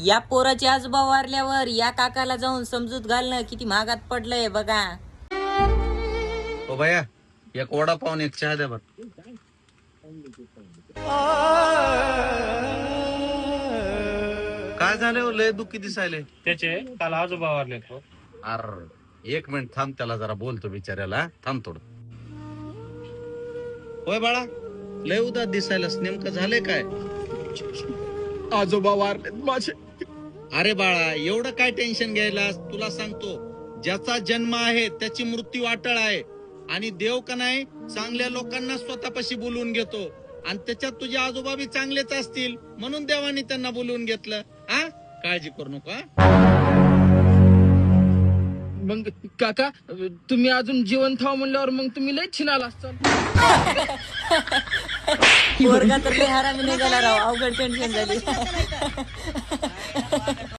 या पोराचे आजोबा वारल्यावर या काकाला जाऊन समजूत घालणं किती महागात पडलंय बघा. ओ भैया एक वडापाव आणि एक चहा द्या बर. काय झालं लय दुःखी दिसायले. त्याचे काल आजोबा वारले. अर एक मिनिट थांब, त्याला जरा बोलतो बिचाऱ्याला. थांब थोडं. होय बाळा, लय उदास दिसायलास, नेमकं झालंय काय? आजोबा वारलेत माझे. अरे बाळा एवढं काय टेन्शन घ्यायलास? तुला सांगतो, ज्याचा जन्म आहे त्याची मृत्यू अटळ आहे. आणि देव का नाही चांगल्या लोकांना स्वतःपाशी बोलवून घेतो. आणि त्याच्यात तुझे आजोबा बी चांगलेच असतील म्हणून देवाने त्यांना बोलवून घेतलं. हा, काळजी करू नका. मग काका तुम्ही अजून जिवंत व्हा म्हणल्यावर मग तुम्ही लय छिनाला असताल. पोरगा तर लय हरामी निघाला राव, अवघड टेन्शन झाली.